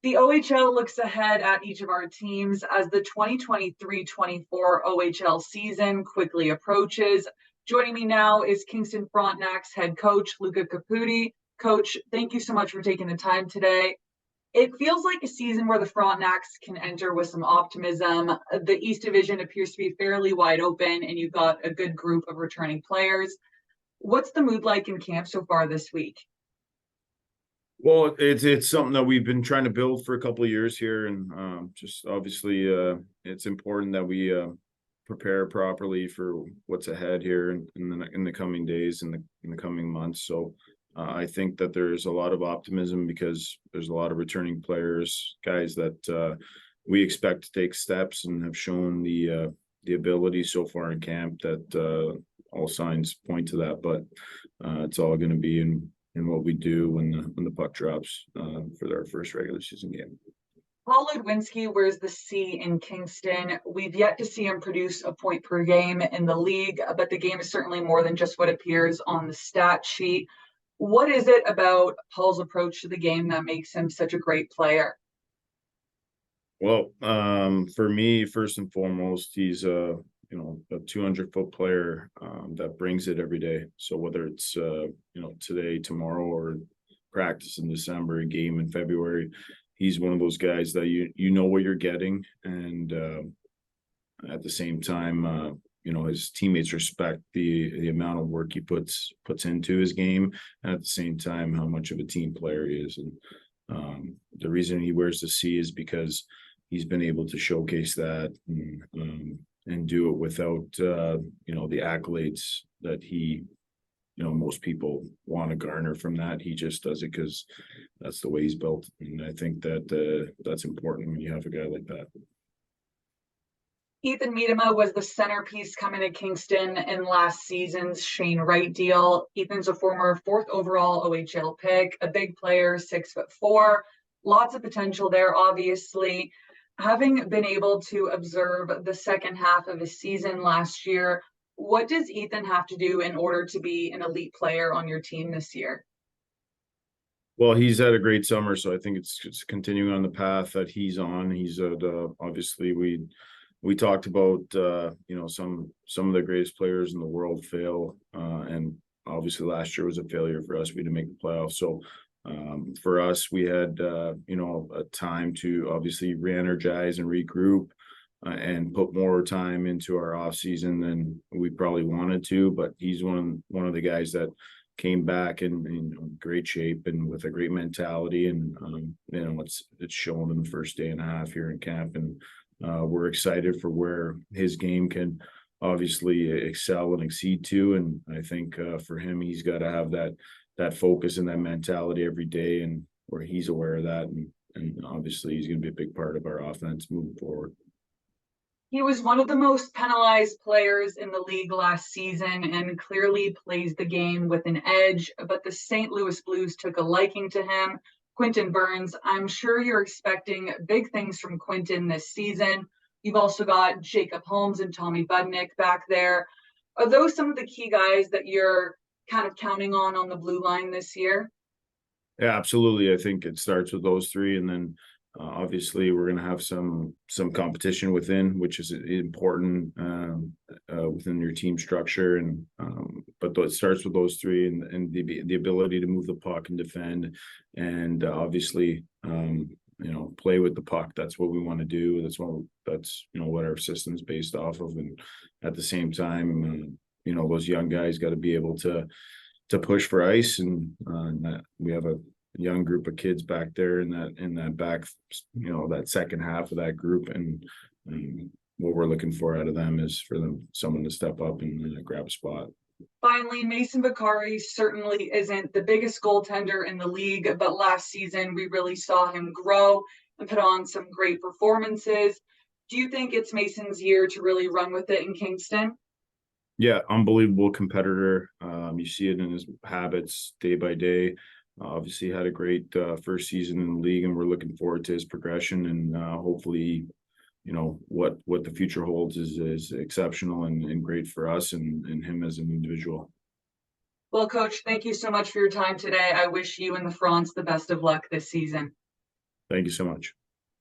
The OHL looks ahead at each of our teams as the 2023-24 OHL season quickly approaches. Joining me now is Kingston Frontenacs head coach Luca Caputi. Coach, thank you so much for taking the time today. It feels like a season where the Frontenacs can enter with some optimism. The East Division appears to be fairly wide open, and you've got a good group of returning players. What's the mood like in camp so far this week? Well, it's something that we've been trying to build for a couple of years here, and just obviously, it's important that we prepare properly for what's ahead here in the coming days and in the coming months. So, I think that there's a lot of optimism because there's a lot of returning players, guys that we expect to take steps and have shown the ability so far in camp that all signs point to that. But it's all going to be in what we do when the puck drops for our first regular season game. Paul Ludwinski wears the C in Kingston. We've yet to see him produce a point per game in the league, but the game is certainly more than just what appears on the stat sheet. What is it about Paul's approach to the game that makes him such a great player? Well, for me, first and foremost, he's a 200-foot player that brings it every day. So whether it's today, tomorrow, or practice in December, a game in February, he's one of those guys that you know what you're getting, and at the same time, his teammates respect the amount of work he puts into his game, and at the same time, how much of a team player he is. And the reason he wears the C is because he's been able to showcase that and do it without the accolades that most people want to garner from that. He just does it because that's the way he's built, and I think that that's important when you have a guy like that. Ethan Weir was the centerpiece coming to Kingston in last season's Shane Wright deal. Ethan's a former 4th overall OHL pick, a big player, 6'4", lots of potential there, obviously. Having been able to observe the second half of his season last year, what does Ethan have to do in order to be an elite player on your team this year? Well, he's had a great summer, so I think it's continuing on the path that he's on. He's obviously we talked about some of the greatest players in the world fail, and obviously last year was a failure for us. We didn't make the playoffs, so for us we had a time to obviously re-energize and regroup and put more time into our off season than we probably wanted to. But he's one of the guys that came back in great shape and with a great mentality, and it's shown in the first day and a half here in camp, and we're excited for where his game can obviously excel and exceed to. And I think for him, he's got to have that focus and that mentality every day, and where he's aware of that, and obviously he's going to be a big part of our offense moving forward. He was one of the most penalized players in the league last season and clearly plays the game with an edge, but the St. Louis Blues took a liking to him. Quentin Burns, I'm sure you're expecting big things from Quentin this season. You've also got Jacob Holmes and Tommy Budnick back there. Are those some of the key guys that you're kind of counting on the blue line this year? Yeah, absolutely. I think it starts with those three, and then obviously we're going to have some competition within, which is important within your team structure. And but it starts with those three, and the ability to move the puck and defend, and obviously play with the puck. That's what we want to do. That's what our system's based off of. And at the same time, those young guys got to be able to push for ice, and that we have a young group of kids back there in that back, that second half of that group, and what we're looking for out of them is for someone to step up and grab a spot. Finally, Mason Vicari certainly isn't the biggest goaltender in the league, but last season we really saw him grow and put on some great performances. Do you think it's Mason's year to really run with it in Kingston? Yeah, unbelievable competitor. You see it in his habits day by day. Obviously had a great first season in the league, and we're looking forward to his progression, and hopefully what the future holds is exceptional and great for us and him as an individual. Well, Coach, thank you so much for your time today. I wish you and the Fronts the best of luck this season. Thank you so much.